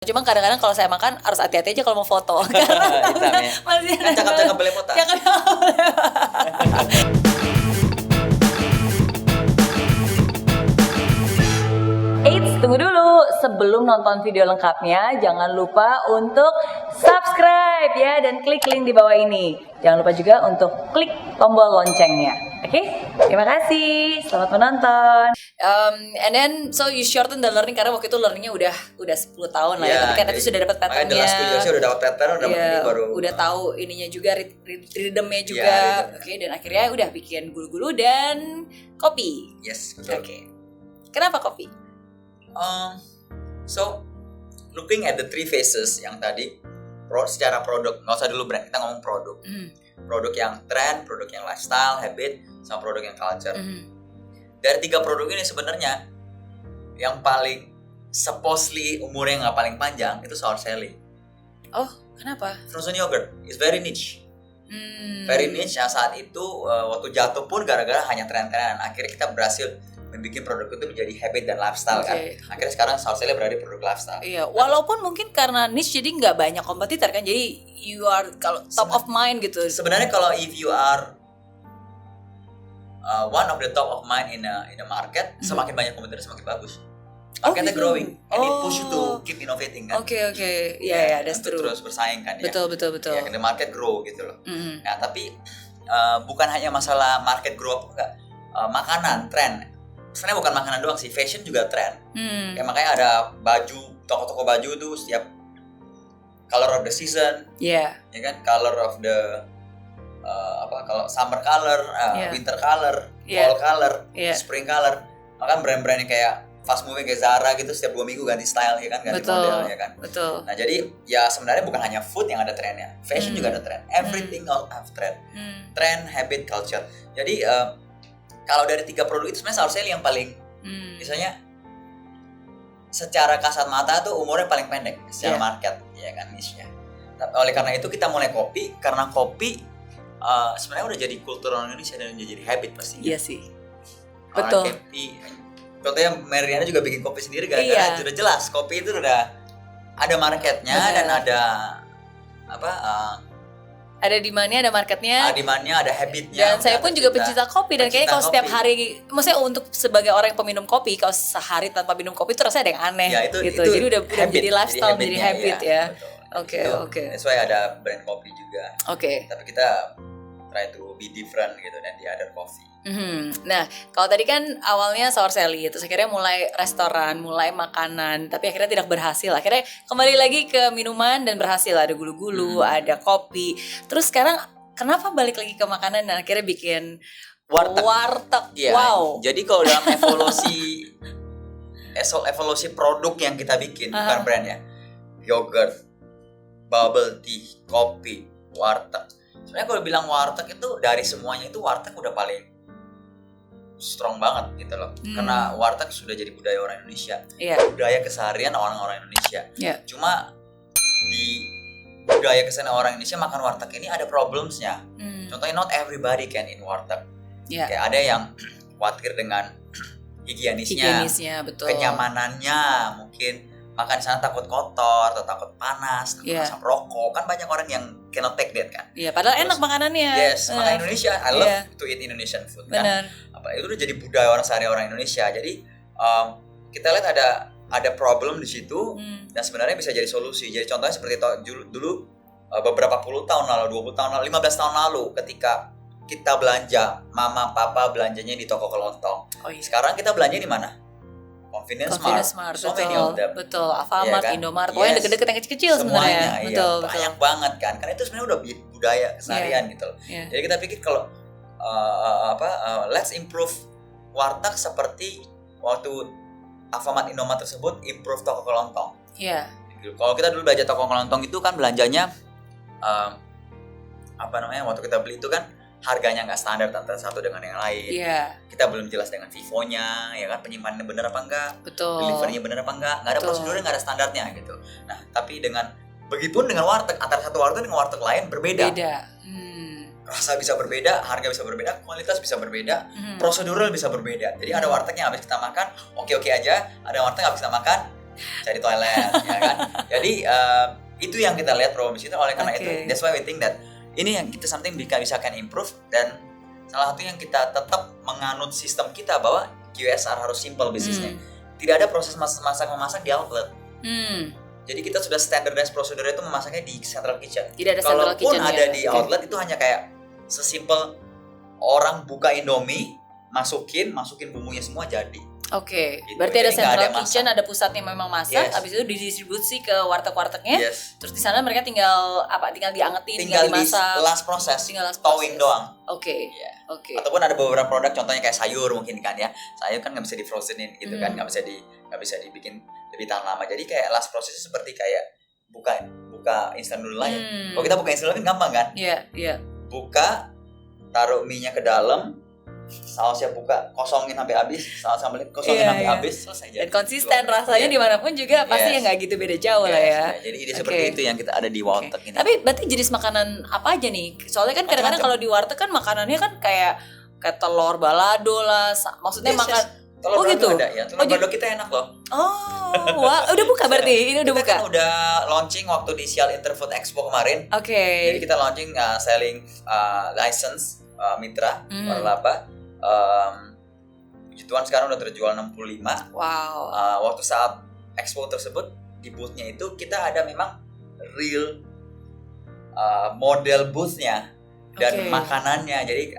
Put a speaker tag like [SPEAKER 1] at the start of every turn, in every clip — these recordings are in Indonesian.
[SPEAKER 1] Cuma kadang-kadang kalau saya makan harus hati-hati aja kalau mau foto. Karena
[SPEAKER 2] Hitam ya.
[SPEAKER 1] masih
[SPEAKER 2] Kan cakep-cakep belepotan.
[SPEAKER 1] Eits, tunggu dulu. Sebelum nonton video lengkapnya, jangan lupa untuk subscribe ya dan klik link di bawah ini. Jangan lupa juga untuk klik tombol loncengnya. Oke? Terima kasih. Selamat menonton. And then so you shorten the learning karena waktu itu learningnya udah 10 tahun lah ya. Tapi kan itu sudah dapat patternnya.
[SPEAKER 2] Makanya the last 2 years udah dapat pattern, udah ini baru.
[SPEAKER 1] Udah tahu ininya juga, rhythmnya juga. Oke, dan akhirnya udah bikin gulu-gulu dan kopi.
[SPEAKER 2] Yes, betul.
[SPEAKER 1] Oke. Kenapa kopi?
[SPEAKER 2] So looking at the 3 phases yang tadi, secara produk, nggak usah dulu brand, kita ngomong produk. Produk yang trend, produk yang lifestyle, habit, sama produk yang culture. Dari 3 produk ini sebenarnya yang paling supposedly umurnya nggak paling panjang itu sour selling.
[SPEAKER 1] Oh, kenapa?
[SPEAKER 2] Frozen yogurt is very niche. Very niche yang saat itu waktu jatuh pun gara-gara hanya tren-trenan. Akhirnya kita berhasil membuat produk itu menjadi habit dan lifestyle kan. Akhirnya sekarang sour selling berada di produk lifestyle.
[SPEAKER 1] Iya, walaupun mungkin karena niche jadi nggak banyak kompetitor kan. Jadi you are kalau top of mind gitu.
[SPEAKER 2] Sebenarnya kalau if you are one of the top of mind in a market, semakin banyak kompetitor semakin bagus. Marketnya growing, and it push you to keep innovating kan.
[SPEAKER 1] Oke. Iya, that's true.
[SPEAKER 2] Terus bersaing kan ya.
[SPEAKER 1] Betul.
[SPEAKER 2] Ya, the market grow gitu loh. Nah, tapi bukan hanya masalah market grow apa enggak. Makanan, tren. Sebenarnya bukan makanan doang sih, fashion juga tren. Ya, makanya ada baju, toko-toko baju tuh setiap color of the season.
[SPEAKER 1] Iya.
[SPEAKER 2] Ya kan, color of the kalau summer color, winter color, fall color, spring color. Maka brand-brand yang kayak fast moving kayak Zara gitu setiap 2 minggu ganti style ya kan, ganti model ya kan.
[SPEAKER 1] Betul.
[SPEAKER 2] Nah, jadi ya sebenarnya bukan hanya food yang ada trennya, fashion juga ada tren. Everything all have trend. Trend, habit, culture. Jadi kalau dari 3 produk itu sebenarnya sour selling yang paling misalnya secara kasat mata tuh umurnya paling pendek secara market ya kan, niche-nya. Oleh karena itu kita mulai kopi, karena kopi sebenarnya udah jadi kultur orang Indonesia dan udah jadi habit pastinya.
[SPEAKER 1] Iya sih.
[SPEAKER 2] Betul.
[SPEAKER 1] Betul.
[SPEAKER 2] Kopi, contohnya Meriana juga bikin kopi sendiri gara-gara sudah jelas kopi itu udah ada marketnya dan ada
[SPEAKER 1] ada demand-nya, ada marketnya.
[SPEAKER 2] Ada demand-nya, ada habitnya.
[SPEAKER 1] Dan saya pun juga pencinta kopi dan kayaknya kalau setiap hari, maksudnya untuk sebagai orang yang peminum kopi, kalau sehari tanpa minum kopi itu rasanya ada yang aneh
[SPEAKER 2] ya,
[SPEAKER 1] gitu. Jadi udah jadi lifestyle, jadi habit ya. Oke.
[SPEAKER 2] That's why ada brand kopi juga.
[SPEAKER 1] Oke.
[SPEAKER 2] Tapi kita try to be different gitu than the other coffee.
[SPEAKER 1] Nah, kalau tadi kan awalnya sour selling, terus akhirnya mulai restoran, mulai makanan, tapi akhirnya tidak berhasil. Akhirnya kembali lagi ke minuman dan berhasil, ada gulu-gulu, ada kopi. Terus sekarang kenapa balik lagi ke makanan dan akhirnya bikin warteg?
[SPEAKER 2] Ya,
[SPEAKER 1] wow.
[SPEAKER 2] Jadi kalau dalam evolusi produk yang kita bikin, bukan brand ya, yogurt, bubble tea, kopi, warteg. Sebenarnya kalau bilang warteg itu dari semuanya itu warteg udah paling strong banget gitu loh. Karena warteg sudah jadi budaya orang Indonesia. Budaya keseharian orang-orang Indonesia. Cuma di budaya keseharian orang Indonesia makan warteg ini ada problemsnya. Contohnya not everybody can in warteg. Kayak ada yang khawatir dengan higienisnya,
[SPEAKER 1] betul.
[SPEAKER 2] Kenyamanannya, mungkin makan di sana takut kotor atau takut panas, takut asap rokok. Kan banyak orang yang cannot take that kan.
[SPEAKER 1] Padahal enak makanannya.
[SPEAKER 2] Yes, makan Indonesia. I love to eat Indonesian food kan. Itu udah jadi budaya orang sehari-hari orang Indonesia. Jadi kita lihat ada problem di situ dan sebenarnya bisa jadi solusi. Jadi contohnya seperti dulu beberapa puluh tahun lalu, 20 tahun lalu, 15 tahun lalu ketika kita belanja, mama papa belanjanya di toko kelontong. Sekarang kita belanja di mana? Convenience Mart. So many of them.
[SPEAKER 1] Betul, Alfamart, kan? Indomaret, pokoknya deket-deket yang kecil-kecil sebenarnya.
[SPEAKER 2] Betul. Banyak banget kan. Karena itu sebenarnya udah budaya keseharian gitu loh. Jadi kita pikir kalau let's improve warteg seperti waktu Alfamart Indomaret tersebut improve toko kelontong. Kalau kita dulu belanja toko kelontong itu kan belanjanya waktu kita beli itu kan harganya nggak standar antara satu dengan yang lain. Kita belum jelas dengan FIFO-nya, ya kan, penyimpanannya benar apa enggak, delivery-nya benar apa enggak, nggak ada prosedurnya, nggak ada standarnya gitu. Nah, tapi begitupun dengan warteg, antara satu warteg dengan warteg lain berbeda. Rasa bisa berbeda, harga bisa berbeda, kualitas bisa berbeda, prosedural bisa berbeda. Jadi ada warteg yang habis kita makan oke-oke aja, ada warteg yang habis kita makan cari toilet, ya kan. Jadi itu yang kita lihat problem di situ. Oleh karena itu, that's why we think that ini yang kita something bisa can improve, dan salah satu yang kita tetap menganut sistem kita bahwa QSR harus simple bisnisnya. Tidak ada proses masak-memasak di outlet. Jadi kita sudah standardized prosedur itu memasaknya di central kitchen.
[SPEAKER 1] Tidak ada central kitchen.
[SPEAKER 2] Kalaupun ada di outlet itu hanya kayak sesimpel orang buka Indomie, masukin bumbunya semua jadi.
[SPEAKER 1] Oke,
[SPEAKER 2] gitu.
[SPEAKER 1] berarti ada
[SPEAKER 2] Jadi nggak
[SPEAKER 1] central
[SPEAKER 2] ada
[SPEAKER 1] kitchen, ada pusatnya memang masak, habis itu didistribusi ke warteg-wartegnya. Terus di sana mereka tinggal diangetin, tinggal dimasak.
[SPEAKER 2] Di last proses,
[SPEAKER 1] tinggal last
[SPEAKER 2] towing doang.
[SPEAKER 1] Oke.
[SPEAKER 2] Ataupun ada beberapa produk, contohnya kayak sayur mungkin kan ya. Sayur kan nggak bisa di frozenin gitu kan, nggak bisa dibikin lebih tahan lama. Jadi kayak last proses seperti kayak buka instan noodle aja. Kalau kita buka instan noodle kan gampang kan?
[SPEAKER 1] Iya.
[SPEAKER 2] Buka, taruh mie-nya ke dalam, sausnya buka, kosongin sampai habis, saus sambal kosongin sampai habis, selesai.
[SPEAKER 1] Dan konsisten rasanya dimanapun juga pasti ya nggak gitu beda jauh lah ya.
[SPEAKER 2] Jadi ide seperti itu yang kita ada di warteg ini.
[SPEAKER 1] Tapi berarti jenis makanan apa aja nih? Soalnya kan kadang-kadang kalau di warteg kan makanannya kan kayak telur balado lah, maksudnya makan.
[SPEAKER 2] Telur balado
[SPEAKER 1] gitu.
[SPEAKER 2] Ada ya. Telur balado kita enak loh.
[SPEAKER 1] Wah, udah buka berarti? Ini udah buka?
[SPEAKER 2] Kita kan udah launching waktu di Sial Interfood Expo kemarin.
[SPEAKER 1] Oke.
[SPEAKER 2] Jadi kita launching selling license mitra waralaba. Puji Tuhan sekarang udah terjual 65.
[SPEAKER 1] Wow.
[SPEAKER 2] Waktu saat expo tersebut di boothnya itu kita ada memang real model boothnya dan makanannya. Jadi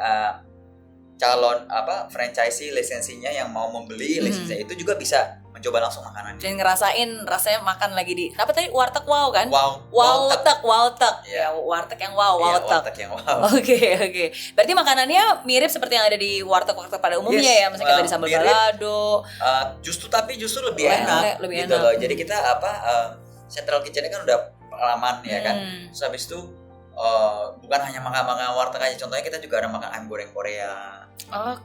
[SPEAKER 2] calon franchisee lisensinya yang mau membeli lisensinya itu juga bisa mencoba langsung makanannya. Dan
[SPEAKER 1] ngerasain rasanya makan lagi di apa tadi, warteg wow kan?
[SPEAKER 2] Warteg.
[SPEAKER 1] Ya, warteg yang wow.
[SPEAKER 2] Warteg yang wow.
[SPEAKER 1] Oke. Berarti makanannya mirip seperti yang ada di warteg-warteg pada umumnya ya, misalnya kayak tadi sambal balado.
[SPEAKER 2] Justru lebih enak gitu loh. Jadi kita central kitchen-nya kan udah pengalaman ya kan. Terus habis itu bukan hanya makan warteg aja, contohnya kita juga ada makan ayam goreng Korea.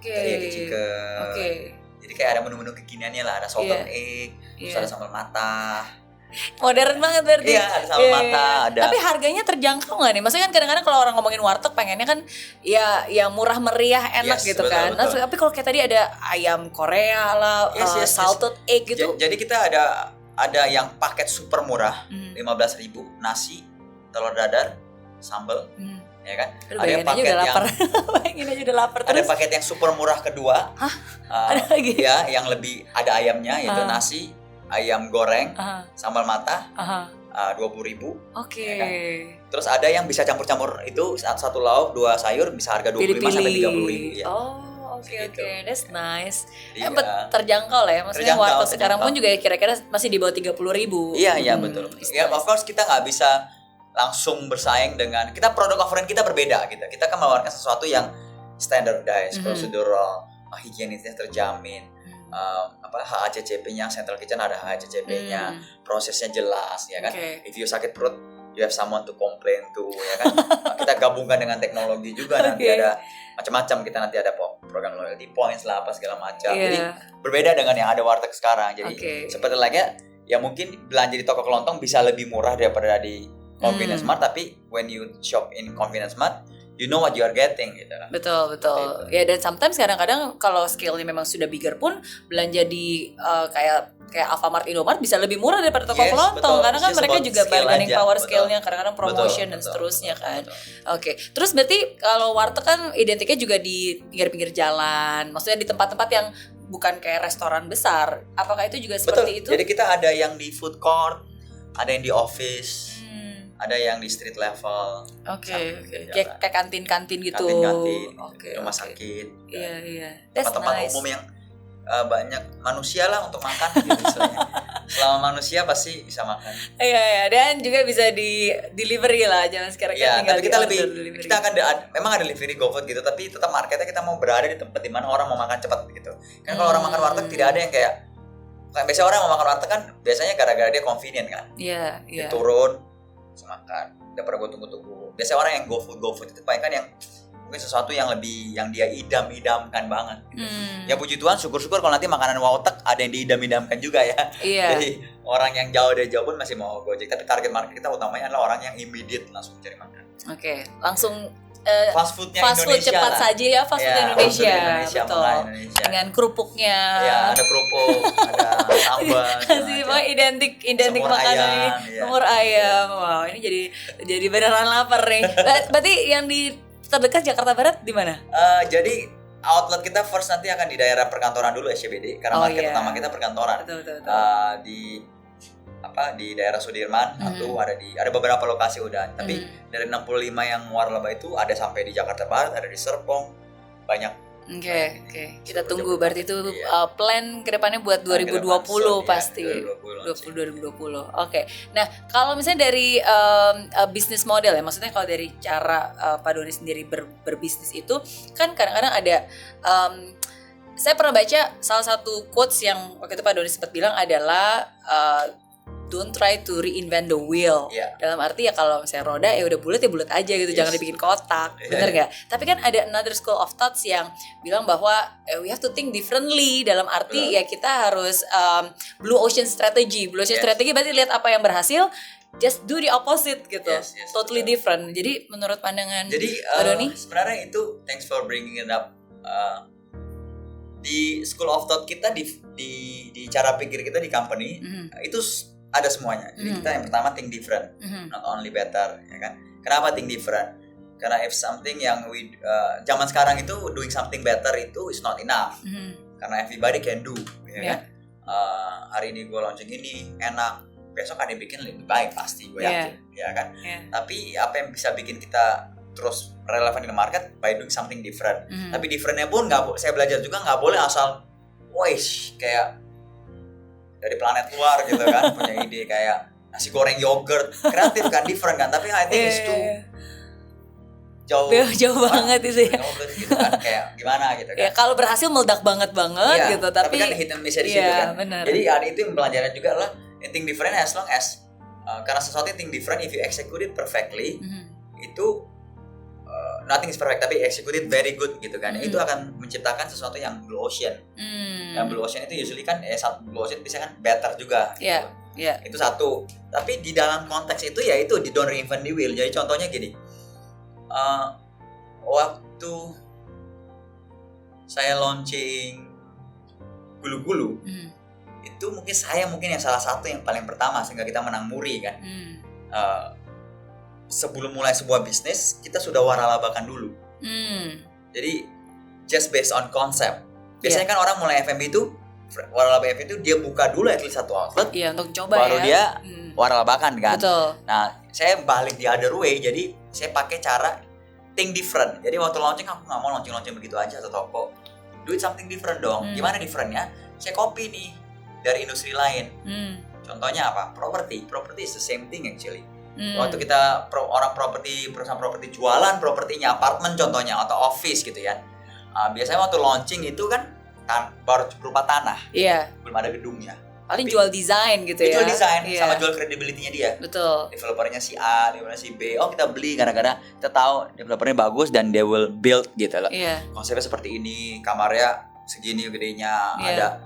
[SPEAKER 2] Teriyaki chicken. Jadi kayak ada menu-menu kekiniannya lah, ada salted egg, terus ada sambal matah.
[SPEAKER 1] Modern banget berarti.
[SPEAKER 2] Iya, ada sambal matah, ada.
[SPEAKER 1] Tapi harganya terjangkau nggak nih? Maksudnya kan kadang-kadang kalau orang ngomongin warteg pengennya kan ya yang murah meriah enak gitu kan.
[SPEAKER 2] Betul.
[SPEAKER 1] Nah, tapi kalau kayak tadi ada ayam Korea lah, salted egg gitu.
[SPEAKER 2] Jadi kita ada yang paket super murah, 15.000, nasi, telur dadar, sambal. Ya kan? Ada yang paket yang
[SPEAKER 1] bayangin aja udah lapar
[SPEAKER 2] ada
[SPEAKER 1] terus.
[SPEAKER 2] paket yang super murah kedua.
[SPEAKER 1] Ada lagi?
[SPEAKER 2] Ya, yang lebih ada ayamnya, yaitu nasi, ayam goreng, sambal matah, 20.000.
[SPEAKER 1] Oke.
[SPEAKER 2] Ya kan? Terus ada yang bisa campur-campur itu satu lauk, dua sayur bisa harga 25 sampai 30.000 ya.
[SPEAKER 1] Oke, that's nice.
[SPEAKER 2] Iya.
[SPEAKER 1] Terjangkau lah ya. Maksudnya warteg sekarang pun juga kira-kira masih di bawah 30.000.
[SPEAKER 2] Iya, betul. Ya, of course kita nggak bisa langsung bersaing dengan, kita produk offering kita berbeda gitu. Kita kan menawarkan sesuatu yang standardized, prosedural, higienisnya terjamin. HACCP-nya, central kitchen ada HACCP-nya, prosesnya jelas ya kan. If you sakit perut, you have someone to complain to ya kan. Kita gabungkan dengan teknologi juga, nanti ada macam-macam, kita nanti ada program loyalty points lah apa segala macam. Jadi berbeda dengan yang ada warteg sekarang. Jadi seperti lagi ya mungkin belanja di toko kelontong bisa lebih murah daripada di Convenience Mart, tapi when you shop in Convenience Mart, you know what you are getting gitu kan.
[SPEAKER 1] Betul. Ya, dan sometimes kadang-kadang kalau scale-nya memang sudah bigger pun belanja di kayak Alfamart, Indomart bisa lebih murah daripada toko kelontong, karena kan mereka juga bargaining power scale-nya, kadang-kadang promotion dan seterusnya kan. Oke. Terus berarti kalau warteg kan identiknya juga di pinggir-pinggir jalan, maksudnya di tempat-tempat yang bukan kayak restoran besar. Apakah itu juga seperti itu?
[SPEAKER 2] Jadi kita ada yang di food court, ada yang di office, ada yang di street level.
[SPEAKER 1] Oke. Kayak kantin-kantin gitu.
[SPEAKER 2] Kantin-kantin, rumah sakit.
[SPEAKER 1] Iya.
[SPEAKER 2] Tempat-tempat umum yang banyak manusia lah untuk makan gitu istilahnya. Selama manusia pasti bisa makan.
[SPEAKER 1] Iya, dan juga bisa di delivery lah, jangan sekarang
[SPEAKER 2] tinggal tapi kita akan memang ada delivery GoFood gitu, tapi tetap marketnya kita mau berada di tempat di mana orang mau makan cepat gitu. Kan kalau orang makan warteg tidak ada yang kayak biasanya orang mau makan warteg kan biasanya gara-gara dia convenient kan.
[SPEAKER 1] Iya.
[SPEAKER 2] Dia turun makan, udah pernah gue tunggu-tunggu. Biasanya orang yang GoFood itu paling kan yang mungkin sesuatu yang lebih, yang dia idam-idamkan banget gitu. Ya puji Tuhan, syukur-syukur kalau nanti makanan warteg ada yang diidam-idamkan juga ya. Jadi orang yang jauh dari jauh pun masih mau Gojek, tapi target market kita utamanya adalah orang yang immediate langsung cari makan.
[SPEAKER 1] Langsung
[SPEAKER 2] fast foodnya
[SPEAKER 1] fast food
[SPEAKER 2] Indonesia
[SPEAKER 1] cepat
[SPEAKER 2] lah.
[SPEAKER 1] saja ya, fast food
[SPEAKER 2] Ya,
[SPEAKER 1] Indonesia,
[SPEAKER 2] Indonesia,
[SPEAKER 1] betul.
[SPEAKER 2] makanan Indonesia.
[SPEAKER 1] Dengan kerupuknya.
[SPEAKER 2] Ya, ada kerupuk, ada sambal,
[SPEAKER 1] Sih, pokoknya identik
[SPEAKER 2] Semur
[SPEAKER 1] makanan ini.
[SPEAKER 2] ayam, ya.
[SPEAKER 1] Semur ayam. Wow, ini jadi beneran lapar nih. Berarti yang di terdekat Jakarta Barat di mana?
[SPEAKER 2] Jadi outlet kita first nanti akan di daerah perkantoran dulu SCBD karena
[SPEAKER 1] Oh,
[SPEAKER 2] market
[SPEAKER 1] iya.
[SPEAKER 2] utama kita perkantoran.
[SPEAKER 1] Betul.
[SPEAKER 2] Di daerah Sudirman satu, ada beberapa lokasi udah. Tapi dari 65 yang waralaba itu ada sampai di Jakarta Barat, ada di Serpong, banyak.
[SPEAKER 1] Oke. Kita
[SPEAKER 2] Coba
[SPEAKER 1] tunggu berarti itu
[SPEAKER 2] iya.
[SPEAKER 1] plan kedepannya buat 2020 pasti. 2020. Oke. Nah, kalau misalnya dari bisnis model ya, maksudnya kalau dari cara Pak Doni sendiri berbisnis itu kan kadang-kadang ada saya pernah baca salah satu quotes yang waktu itu Pak Doni sempat bilang adalah don't try to reinvent the wheel.
[SPEAKER 2] Iya.
[SPEAKER 1] Dalam arti ya kalau misalnya roda ya udah bulat aja gitu, jangan dibikin kotak. Bener nggak? Tapi kan ada another school of thoughts yang bilang bahwa we have to think differently. Dalam arti ya kita harus blue ocean strategy. Blue ocean strategy berarti lihat apa yang berhasil, just do the opposite gitu.
[SPEAKER 2] Yes,
[SPEAKER 1] Totally different. Jadi menurut pandangan Pak Doni?
[SPEAKER 2] Sebenarnya itu thanks for bringing it up. Di school of thought kita di cara pikir kita di company itu ada semuanya. Jadi kita yang pertama think different, not only better, ya kan? Kenapa think different? Karena if something yang zaman sekarang itu doing something better itu is not enough. Karena everybody can do, ya kan? Hari ini gue launching ini enak, besok ada yang bikin lebih baik pasti, gue yakin, ya kan? Tapi apa yang bisa bikin kita terus relevan di market by doing something different. Tapi differentnya pun saya belajar juga nggak boleh asal, wih kayak dari planet luar gitu kan, punya ide kayak nasi goreng yogurt, kreatif kan, different kan, tapi I think it's too
[SPEAKER 1] jauh banget itu ya.
[SPEAKER 2] Gitu kan, kayak gimana gitu kan.
[SPEAKER 1] Ya kalau berhasil meledak banget gitu, tapi
[SPEAKER 2] kan hit and miss di situ kan.
[SPEAKER 1] Bener.
[SPEAKER 2] Jadi ada itu yang pelajaran juga lah, think different as long as karena sesuatu yang think different if you execute it perfectly, itu nothing is perfect tapi execute it very good gitu kan. Itu akan menciptakan sesuatu yang blue ocean. Yang blue ocean itu usually kan satu blue ocean bisa kan better juga gitu. Itu satu. Tapi di dalam konteks itu ya itu di don't reinvent the wheel. Jadi contohnya gini. Waktu saya launching gulu-gulu itu mungkin yang salah satu yang paling pertama sehingga kita menang muri kan. Sebelum mulai sebuah bisnis kita sudah waralabakan dulu. Jadi just based on concept. Biasanya kan orang mulai F&B itu waralaba F&B itu dia buka dulu at least satu outlet.
[SPEAKER 1] Iya, untuk coba
[SPEAKER 2] baru dia waralabakan kan.
[SPEAKER 1] Betul.
[SPEAKER 2] Nah saya balik di other way, jadi saya pakai cara think different. Jadi waktu launching aku nggak mau launching begitu aja satu toko. Do it something different dong. Gimana differentnya? Saya copy nih dari industri lain. Contohnya apa? Property is the same thing actually. Waktu kita perusahaan properti jualan propertinya apartemen contohnya atau office gitu ya. Biasanya waktu launching itu kan baru berupa tanah.
[SPEAKER 1] Iya.
[SPEAKER 2] Belum ada gedungnya.
[SPEAKER 1] Paling jual desain gitu ya.
[SPEAKER 2] Jual desain sama jual credibility-nya dia.
[SPEAKER 1] Betul.
[SPEAKER 2] Developernya si A, developernya si B. Oh, kita beli gara-gara kita tahu developernya bagus dan they will build gitu loh.
[SPEAKER 1] Iya.
[SPEAKER 2] Konsepnya seperti ini, kamarnya segini gedenya, ada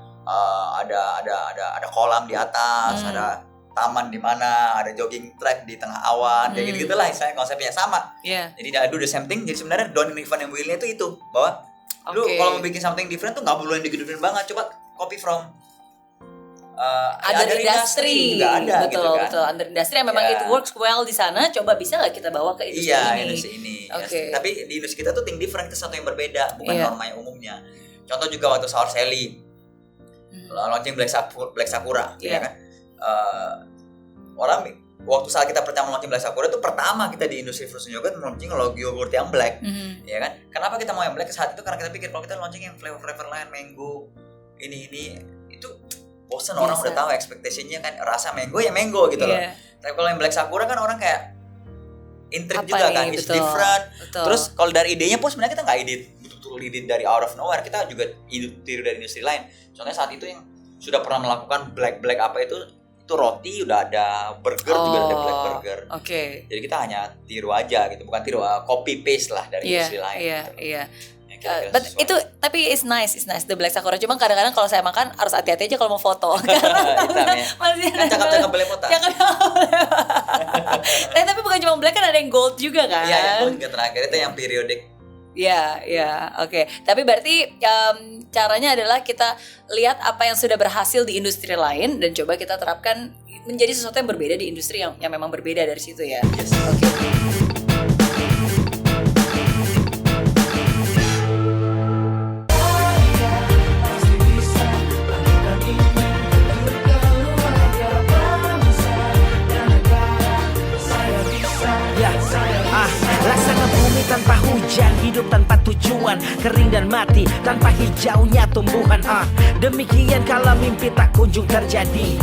[SPEAKER 2] kolam di atas, ada taman di mana, ada jogging track di tengah awan, kayak gitu-gitulah istilahnya konsepnya sama. Jadi do the same thing. Jadi sebenarnya don't reinvent the wheel-nya itu bahwa lu kalau mau bikin something different tuh nggak perlu yang digede-gedein banget, coba copy from
[SPEAKER 1] other industry
[SPEAKER 2] juga ada
[SPEAKER 1] betul,
[SPEAKER 2] gitu kan.
[SPEAKER 1] Betul, other industry yang memang it works well di sana, coba bisa nggak kita bawa ke industri
[SPEAKER 2] ini.
[SPEAKER 1] Okay.
[SPEAKER 2] Tapi di industri kita tuh think different, itu sesuatu yang berbeda, bukan norma yang umumnya. Contoh juga waktu Sour Sally launching Black Sakura ya kan. Orang waktu saat kita pertama launching Black Sakura itu pertama kita di industri frozen yogurt launching yogurt yang black, ya kan? Kenapa kita mau yang black saat itu? Karena kita pikir kalau kita launching yang flavor lain, mango, ini itu bosan, orang udah tahu expectation-nya kan rasa mango ya mango gitu loh. Tapi kalau yang Black Sakura kan orang kayak intrigue juga nih, kan, it's different. Terus kalau dari idenya pun sebenarnya kita nggak betul-betul ide dari out of nowhere, kita juga tiru dari industri lain. Contohnya saat itu yang sudah pernah melakukan black apa itu roti, udah ada burger juga ada black burger. Jadi kita hanya tiru aja gitu, bukan tiru, copy paste lah dari industri lain.
[SPEAKER 1] Iya. But itu tapi it's nice the Black Sakura. Cuma kadang-kadang kalau saya makan harus hati-hati aja kalau mau foto.
[SPEAKER 2] Hitam ya.
[SPEAKER 1] Masih
[SPEAKER 2] kan cakep-cakep belepotan.
[SPEAKER 1] Tapi bukan cuma black, kan ada yang gold juga kan?
[SPEAKER 2] Iya, yang buat ke terakhir itu yang periodik.
[SPEAKER 1] Ya, oke. Tapi berarti caranya adalah kita lihat apa yang sudah berhasil di industri lain dan coba kita terapkan menjadi sesuatu yang berbeda di industri yang memang berbeda dari situ ya.
[SPEAKER 2] Yes.
[SPEAKER 1] Oke.
[SPEAKER 3] Laksana bumi tanpa hujan, hidup tanpa tujuan, kering dan mati tanpa hijaunya tumbuhan. Demikian kalau mimpi tak kunjung terjadi,